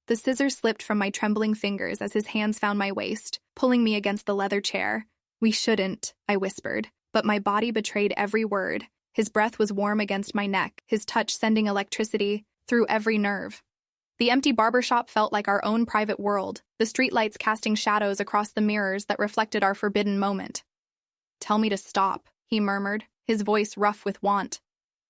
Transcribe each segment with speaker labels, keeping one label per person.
Speaker 1: The scissors slipped from my trembling fingers as his hands found my waist, pulling me against the leather chair. "We shouldn't," I whispered, but my body betrayed every word. His breath was warm against my neck, his touch sending electricity through every nerve. The empty barbershop felt like our own private world, the streetlights casting shadows across the mirrors that reflected our forbidden moment. "Tell me to stop," he murmured, his voice rough with want.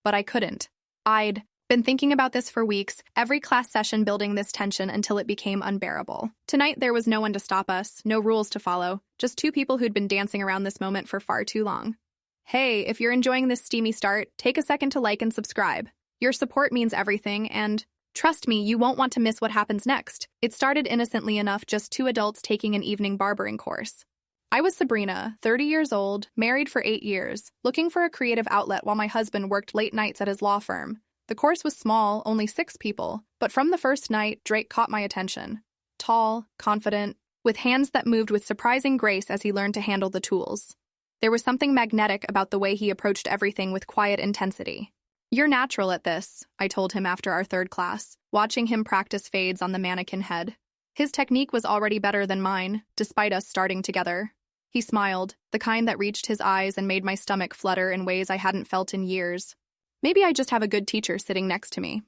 Speaker 1: But I couldn't. I'd been thinking about this for weeks, every class session building this tension until it became unbearable. Tonight there was no one to stop us, no rules to follow, just two people who'd been dancing around this moment for far too long. Hey, if you're enjoying this steamy start, take a second to like and subscribe. Your support means everything, and trust me, you won't want to miss what happens next. It started innocently enough, just two adults taking an evening barbering course. I was Sabrina, 30 years old, married for 8 years, looking for a creative outlet while my husband worked late nights at his law firm. The course was small, only 6 people, but from the first night, Drake caught my attention. Tall, confident, with hands that moved with surprising grace as he learned to handle the tools. There was something magnetic about the way he approached everything with quiet intensity. "You're natural at this," I told him after our 3rd class, watching him practice fades on the mannequin head. His technique was already better than mine, despite us starting together. He smiled, the kind that reached his eyes and made my stomach flutter in ways I hadn't felt in years. Maybe I just have a good teacher sitting next to me.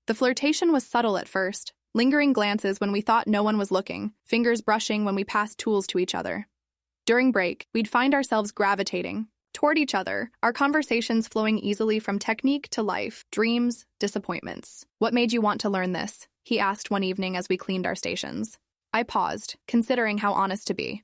Speaker 1: The flirtation was subtle at first, lingering glances when we thought no one was looking, fingers brushing when we passed tools to each other. During break, we'd find ourselves gravitating toward each other, our conversations flowing easily from technique to life, dreams, disappointments. "What made you want to learn this?" he asked one evening as we cleaned our stations. I paused, considering how honest to be.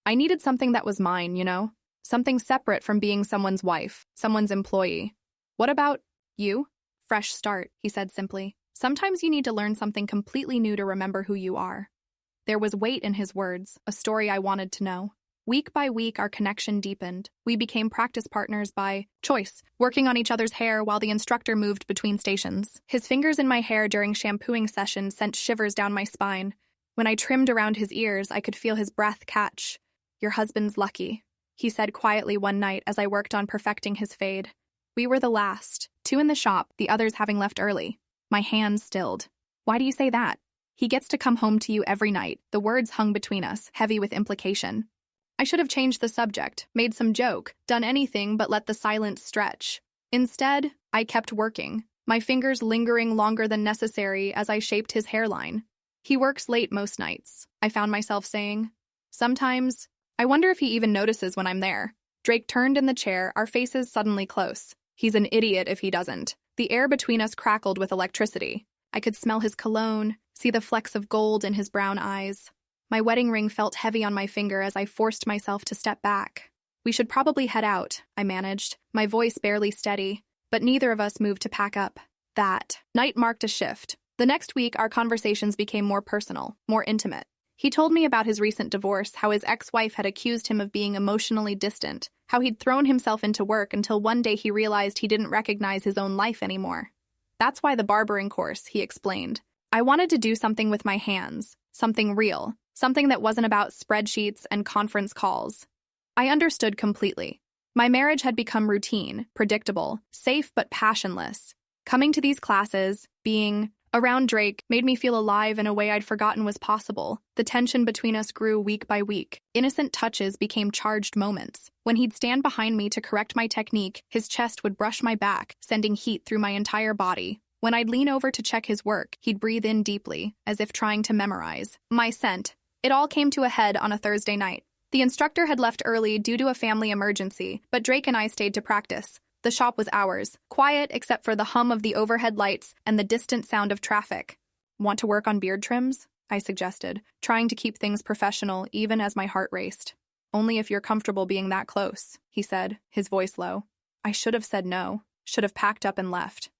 Speaker 1: I needed something that was mine, you know? Something separate from being someone's wife, someone's employee. "What about you?" "Fresh start," he said simply. "Sometimes you need to learn something completely new to remember who you are." There was weight in his words, a story I wanted to know. Week by week, our connection deepened. We became practice partners by choice, working on each other's hair while the instructor moved between stations. His fingers in my hair during shampooing sessions sent shivers down my spine. When I trimmed around his ears, I could feel his breath catch. "Your husband's lucky," he said quietly one night as I worked on perfecting his fade. We were the last, 2 in the shop, the others having left early. My hands stilled. "Why do you say that?" "He gets to come home to you every night." The words hung between us, heavy with implication. I should have changed the subject, made some joke, done anything but let the silence stretch. Instead, I kept working, my fingers lingering longer than necessary as I shaped his hairline. "He works late most nights," I found myself saying. "Sometimes, I wonder if he even notices when I'm there." Drake turned in the chair, our faces suddenly close. "He's an idiot if he doesn't." The air between us crackled with electricity. I could smell his cologne, see the flecks of gold in his brown eyes. My wedding ring felt heavy on my finger as I forced myself to step back. "We should probably head out," I managed, my voice barely steady, but neither of us moved to pack up. That night marked a shift. The next week, our conversations became more personal, more intimate. He told me about his recent divorce, how his ex-wife had accused him of being emotionally distant, how he'd thrown himself into work until one day he realized he didn't recognize his own life anymore. "That's why the barbering course," he explained. "I wanted to do something with my hands, something real, something that wasn't about spreadsheets and conference calls." I understood completely. My marriage had become routine, predictable, safe but passionless. Coming to these classes, being around Drake, made me feel alive in a way I'd forgotten was possible. The tension between us grew week by week. Innocent touches became charged moments. When he'd stand behind me to correct my technique, his chest would brush my back, sending heat through my entire body. When I'd lean over to check his work, he'd breathe in deeply, as if trying to memorize my scent. It all came to a head on a Thursday night. The instructor had left early due to a family emergency, but Drake and I stayed to practice. The shop was ours, quiet except for the hum of the overhead lights and the distant sound of traffic. "Want to work on beard trims?" I suggested, trying to keep things professional even as my heart raced. "Only if you're comfortable being that close," he said, his voice low. I should have said no, should have packed up and left.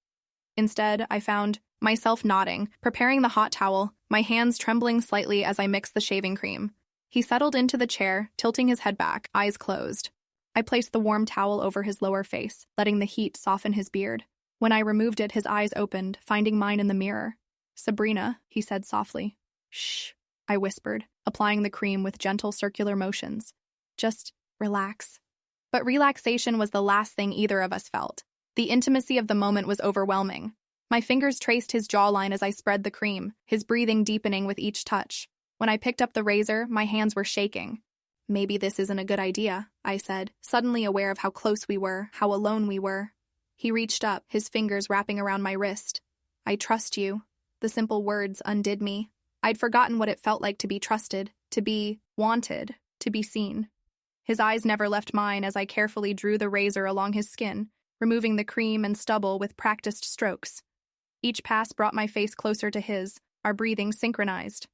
Speaker 1: Instead, I found myself nodding, preparing the hot towel, my hands trembling slightly as I mixed the shaving cream. He settled into the chair, tilting his head back, eyes closed. I placed the warm towel over his lower face, letting the heat soften his beard. When I removed it, his eyes opened, finding mine in the mirror. "Sabrina," he said softly. "Shh," I whispered, applying the cream with gentle circular motions. "Just relax." But relaxation was the last thing either of us felt. The intimacy of the moment was overwhelming. My fingers traced his jawline as I spread the cream, his breathing deepening with each touch. When I picked up the razor, my hands were shaking. "Maybe this isn't a good idea," I said, suddenly aware of how close we were, how alone we were. He reached up, his fingers wrapping around my wrist. "I trust you." The simple words undid me. I'd forgotten what it felt like to be trusted, to be wanted, to be seen. His eyes never left mine as I carefully drew the razor along his skin, removing the cream and stubble with practiced strokes. Each pass brought my face closer to his, our breathing synchronized.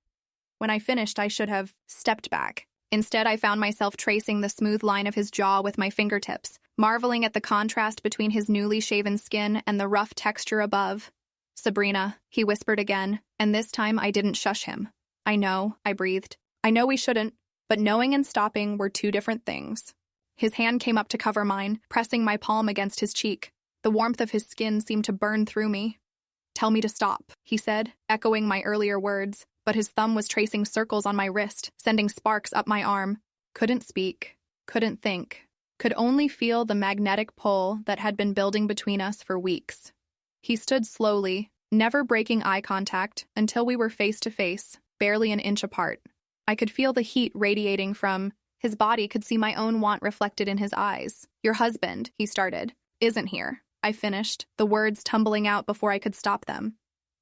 Speaker 1: When I finished, I should have stepped back. Instead, I found myself tracing the smooth line of his jaw with my fingertips, marveling at the contrast between his newly shaven skin and the rough texture above. "Sabrina," he whispered again, and this time I didn't shush him. "I know," I breathed. "I know we shouldn't, but knowing and stopping were two different things." His hand came up to cover mine, pressing my palm against his cheek. The warmth of his skin seemed to burn through me. "Tell me to stop," he said, echoing my earlier words, but his thumb was tracing circles on my wrist, sending sparks up my arm. Couldn't speak, couldn't think, could only feel the magnetic pull that had been building between us for weeks. He stood slowly, never breaking eye contact, until we were face to face, barely an inch apart. I could feel the heat radiating from his body, could see my own want reflected in his eyes. "Your husband," he started, "isn't here," I finished, the words tumbling out before I could stop them.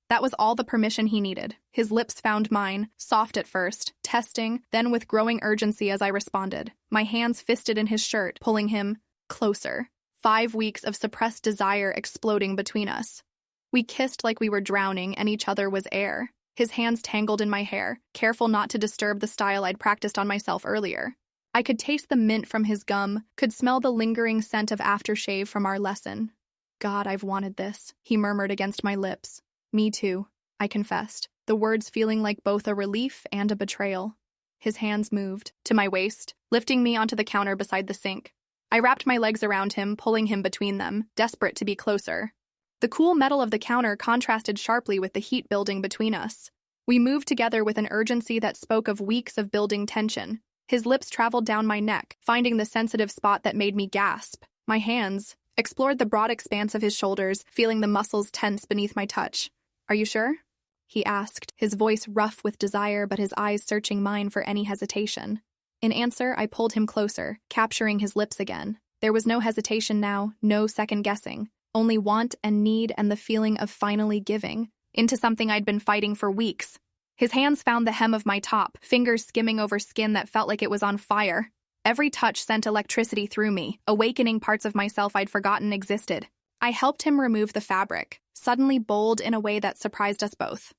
Speaker 1: That was all the permission he needed. His lips found mine, soft at first, testing, then with growing urgency as I responded. My hands fisted in his shirt, pulling him closer. 5 weeks of suppressed desire exploding between us. We kissed like we were drowning and each other was air. His hands tangled in my hair, careful not to disturb the style I'd practiced on myself earlier. I could taste the mint from his gum, could smell the lingering scent of aftershave from our lesson. "God, I've wanted this," he murmured against my lips. "Me too," I confessed, the words feeling like both a relief and a betrayal. His hands moved to my waist, lifting me onto the counter beside the sink. I wrapped my legs around him, pulling him between them, desperate to be closer. The cool metal of the counter contrasted sharply with the heat building between us. We moved together with an urgency that spoke of weeks of building tension. His lips traveled down my neck, finding the sensitive spot that made me gasp. My hands explored the broad expanse of his shoulders, feeling the muscles tense beneath my touch. "Are you sure?" he asked, his voice rough with desire but his eyes searching mine for any hesitation. In answer, I pulled him closer, capturing his lips again. There was no hesitation now, no second-guessing. Only want and need and the feeling of finally giving into something I'd been fighting for weeks. His hands found the hem of my top, fingers skimming over skin that felt like it was on fire. Every touch sent electricity through me, awakening parts of myself I'd forgotten existed. I helped him remove the fabric, suddenly bold in a way that surprised us both.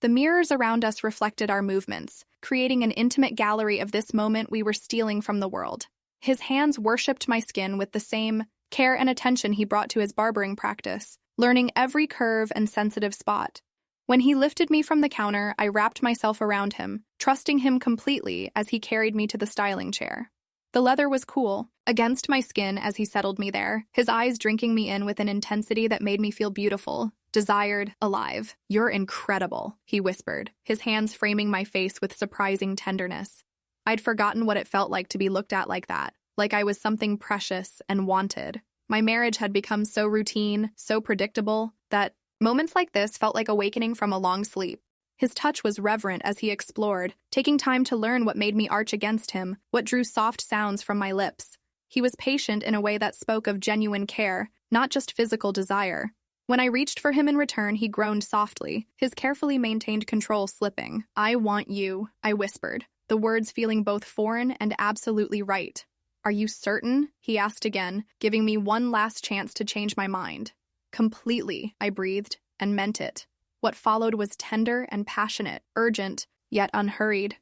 Speaker 1: The mirrors around us reflected our movements, creating an intimate gallery of this moment we were stealing from the world. His hands worshipped my skin with the same care and attention he brought to his barbering practice, learning every curve and sensitive spot. When he lifted me from the counter, I wrapped myself around him, trusting him completely as he carried me to the styling chair. The leather was cool, against my skin as he settled me there, his eyes drinking me in with an intensity that made me feel beautiful, desired, alive. "You're incredible," he whispered, his hands framing my face with surprising tenderness. I'd forgotten what it felt like to be looked at like that, like I was something precious and wanted. My marriage had become so routine, so predictable, that moments like this felt like awakening from a long sleep. His touch was reverent as he explored, taking time to learn what made me arch against him, what drew soft sounds from my lips. He was patient in a way that spoke of genuine care, not just physical desire. When I reached for him in return, he groaned softly, his carefully maintained control slipping. "I want you," I whispered, the words feeling both foreign and absolutely right. "Are you certain?" he asked again, giving me one last chance to change my mind. "Completely," I breathed, and meant it. What followed was tender and passionate, urgent, yet unhurried.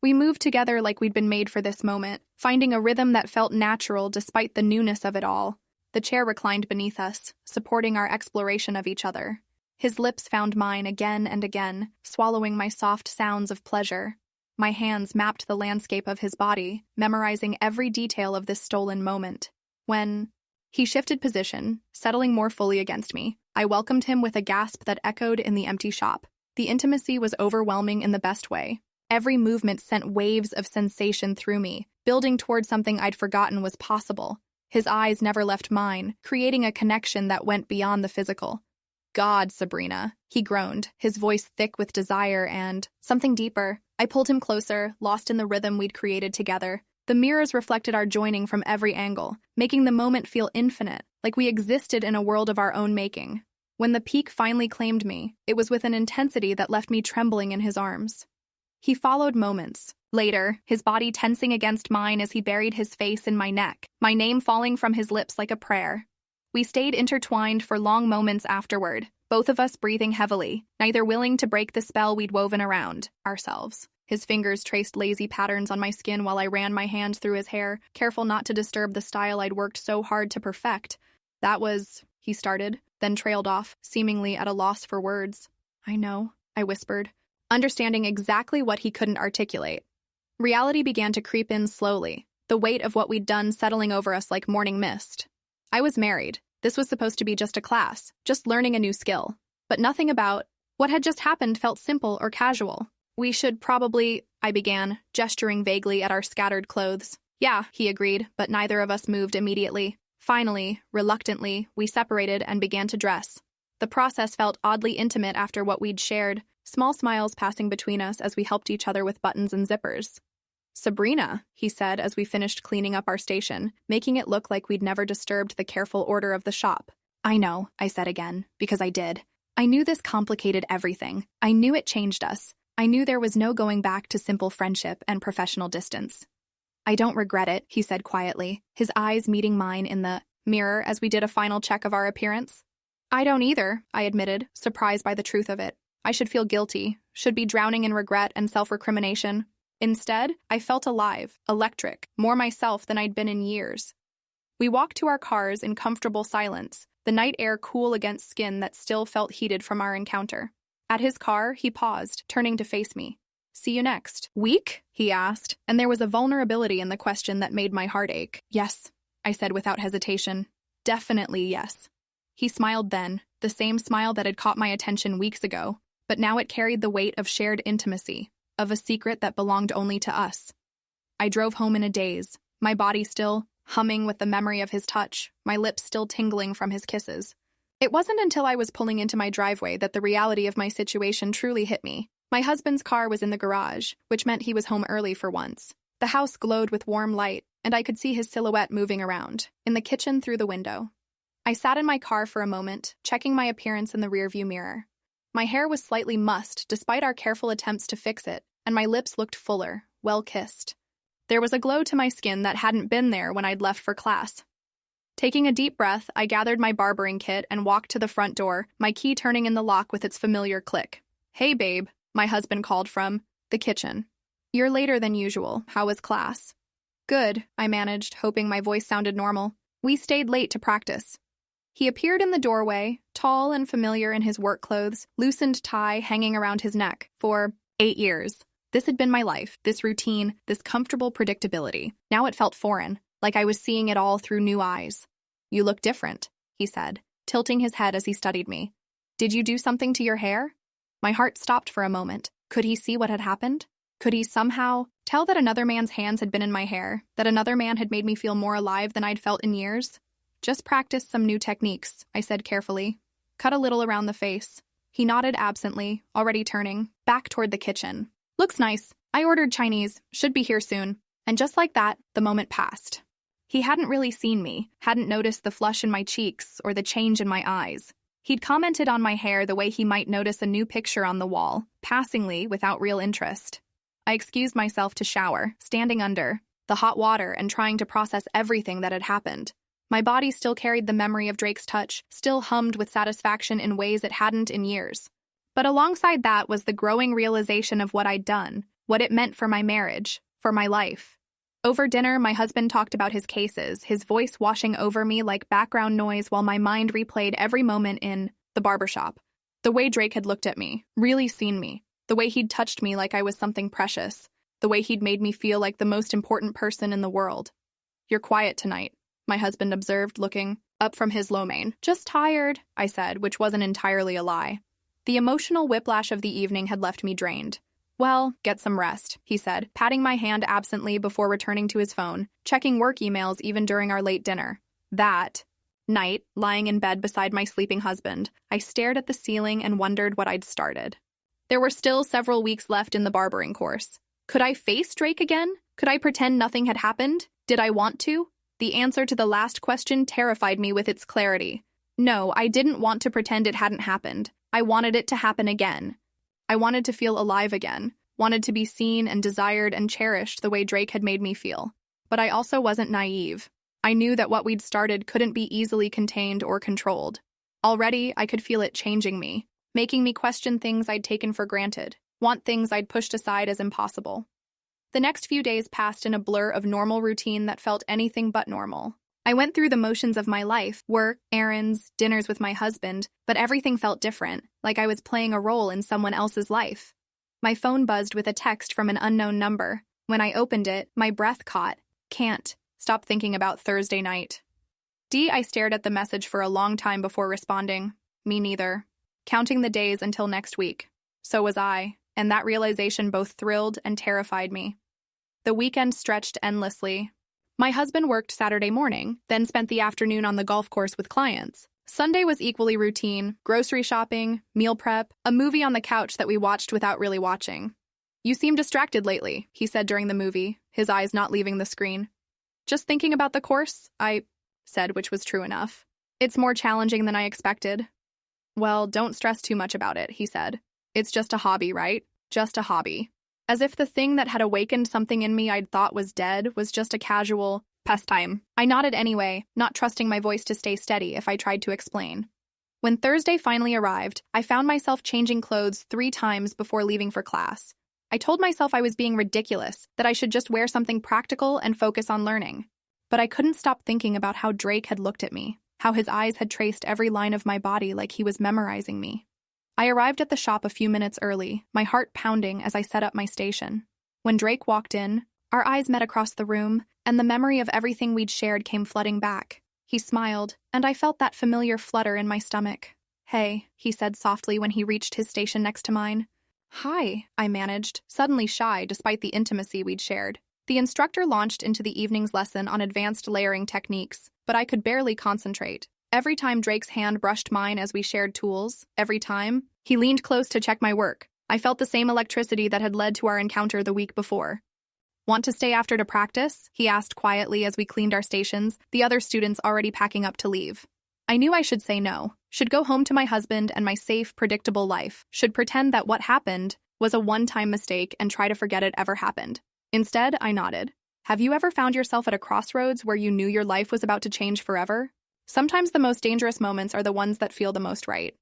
Speaker 1: We moved together like we'd been made for this moment, finding a rhythm that felt natural despite the newness of it all. The chair reclined beneath us, supporting our exploration of each other. His lips found mine again and again, swallowing my soft sounds of pleasure. My hands mapped the landscape of his body, memorizing every detail of this stolen moment. When he shifted position, settling more fully against me, I welcomed him with a gasp that echoed in the empty shop. The intimacy was overwhelming in the best way. Every movement sent waves of sensation through me, building toward something I'd forgotten was possible. His eyes never left mine, creating a connection that went beyond the physical. God, Sabrina, he groaned, his voice thick with desire and something deeper. I pulled him closer, lost in the rhythm we'd created together. The mirrors reflected our joining from every angle, making the moment feel infinite, like we existed in a world of our own making. When the peak finally claimed me, it was with an intensity that left me trembling in his arms. He followed moments. Later, his body tensing against mine as he buried his face in my neck, my name falling from his lips like a prayer. We stayed intertwined for long moments afterward, both of us breathing heavily, neither willing to break the spell we'd woven around ourselves. His fingers traced lazy patterns on my skin while I ran my hands through his hair, careful not to disturb the style I'd worked so hard to perfect. That was, he started, then trailed off, seemingly at a loss for words. I know, I whispered, understanding exactly what he couldn't articulate. Reality began to creep in slowly, the weight of what we'd done settling over us like morning mist. I was married. This was supposed to be just a class, just learning a new skill. But nothing about what had just happened felt simple or casual. We should probably, I began, gesturing vaguely at our scattered clothes. Yeah, he agreed, but neither of us moved immediately. Finally, reluctantly, we separated and began to dress. The process felt oddly intimate after what we'd shared, small smiles passing between us as we helped each other with buttons and zippers. Sabrina, he said as we finished cleaning up our station, making it look like we'd never disturbed the careful order of the shop. I know, I said again, because I did. I knew this complicated everything. I knew it changed us. I knew there was no going back to simple friendship and professional distance. I don't regret it, he said quietly, his eyes meeting mine in the mirror as we did a final check of our appearance. I don't either, I admitted, surprised by the truth of it. I should feel guilty, should be drowning in regret and self-recrimination. Instead, I felt alive, electric, more myself than I'd been in years. We walked to our cars in comfortable silence, the night air cool against skin that still felt heated from our encounter. At his car, he paused, turning to face me. See you next week? He asked, and there was a vulnerability in the question that made my heart ache. Yes, I said without hesitation. Definitely yes. He smiled then, the same smile that had caught my attention weeks ago, but now it carried the weight of shared intimacy, of a secret that belonged only to us. I drove home in a daze, my body still humming with the memory of his touch, my lips still tingling from his kisses. It wasn't until I was pulling into my driveway that the reality of my situation truly hit me. My husband's car was in the garage, which meant he was home early for once. The house glowed with warm light, and I could see his silhouette moving around, in the kitchen through the window. I sat in my car for a moment, checking my appearance in the rearview mirror. My hair was slightly mussed, despite our careful attempts to fix it, and my lips looked fuller, well-kissed. There was a glow to my skin that hadn't been there when I'd left for class. Taking a deep breath, I gathered my barbering kit and walked to the front door, my key turning in the lock with its familiar click. Hey, babe, my husband called from the kitchen. You're later than usual. How was class? Good, I managed, hoping my voice sounded normal. We stayed late to practice. He appeared in the doorway, tall and familiar in his work clothes, loosened tie hanging around his neck. For 8 years. This had been my life, this routine, this comfortable predictability. Now it felt foreign, like I was seeing it all through new eyes. You look different, he said, tilting his head as he studied me. Did you do something to your hair? My heart stopped for a moment. Could he see what had happened? Could he somehow tell that another man's hands had been in my hair, that another man had made me feel more alive than I'd felt in years? Just practice some new techniques, I said carefully. Cut a little around the face. He nodded absently, already turning, back toward the kitchen. Looks nice. I ordered Chinese. Should be here soon. And just like that, the moment passed. He hadn't really seen me, hadn't noticed the flush in my cheeks or the change in my eyes. He'd commented on my hair the way he might notice a new picture on the wall, passingly, without real interest. I excused myself to shower, standing under the hot water and trying to process everything that had happened. My body still carried the memory of Drake's touch, still hummed with satisfaction in ways it hadn't in years. But alongside that was the growing realization of what I'd done, what it meant for my marriage, for my life. Over dinner, my husband talked about his cases, his voice washing over me like background noise while my mind replayed every moment in the barbershop. The way Drake had looked at me, really seen me, the way he'd touched me like I was something precious, the way he'd made me feel like the most important person in the world. You're quiet tonight, my husband observed, looking up from his lo mein. Just tired, I said, which wasn't entirely a lie. The emotional whiplash of the evening had left me drained. Well, get some rest, he said, patting my hand absently before returning to his phone, checking work emails even during our late dinner. That night, lying in bed beside my sleeping husband, I stared at the ceiling and wondered what I'd started. There were still several weeks left in the barbering course. Could I face Drake again? Could I pretend nothing had happened? Did I want to? The answer to the last question terrified me with its clarity. No, I didn't want to pretend it hadn't happened. I wanted it to happen again. I wanted to feel alive again, wanted to be seen and desired and cherished the way Drake had made me feel. But I also wasn't naive. I knew that what we'd started couldn't be easily contained or controlled. Already, I could feel it changing me, making me question things I'd taken for granted, want things I'd pushed aside as impossible. The next few days passed in a blur of normal routine that felt anything but normal. I went through the motions of my life, work, errands, dinners with my husband, but everything felt different, like I was playing a role in someone else's life. My phone buzzed with a text from an unknown number. When I opened it, my breath caught. Can't. Stop thinking about Thursday night. I stared at the message for a long time before responding. Me neither. Counting the days until next week. So was I, and that realization both thrilled and terrified me. The weekend stretched endlessly. My husband worked Saturday morning, then spent the afternoon on the golf course with clients. Sunday was equally routine, grocery shopping, meal prep, a movie on the couch that we watched without really watching. "You seem distracted lately," he said during the movie, his eyes not leaving the screen. "Just thinking about the course," I said, which was true enough. "It's more challenging than I expected." "Well, don't stress too much about it," he said. "It's just a hobby, right? Just a hobby." As if the thing that had awakened something in me I'd thought was dead was just a casual pastime. I nodded anyway, not trusting my voice to stay steady if I tried to explain. When Thursday finally arrived, I found myself changing clothes 3 times before leaving for class. I told myself I was being ridiculous, that I should just wear something practical and focus on learning. But I couldn't stop thinking about how Drake had looked at me, how his eyes had traced every line of my body like he was memorizing me. I arrived at the shop a few minutes early, my heart pounding as I set up my station. When Drake walked in, our eyes met across the room, and the memory of everything we'd shared came flooding back. He smiled, and I felt that familiar flutter in my stomach. "Hey," he said softly when he reached his station next to mine. "Hi," I managed, suddenly shy despite the intimacy we'd shared. The instructor launched into the evening's lesson on advanced layering techniques, but I could barely concentrate. Every time Drake's hand brushed mine as we shared tools, every time, he leaned close to check my work. I felt the same electricity that had led to our encounter the week before. "Want to stay after to practice?" he asked quietly as we cleaned our stations, the other students already packing up to leave. I knew I should say no, should go home to my husband and my safe, predictable life, should pretend that what happened was a one-time mistake and try to forget it ever happened. Instead, I nodded. Have you ever found yourself at a crossroads where you knew your life was about to change forever? Sometimes the most dangerous moments are the ones that feel the most right.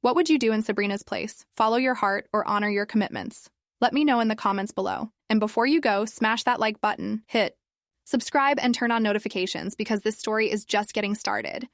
Speaker 1: What would you do in Sabrina's place? Follow your heart or honor your commitments? Let me know in the comments below. And before you go, smash that like button, hit subscribe, and turn on notifications because this story is just getting started.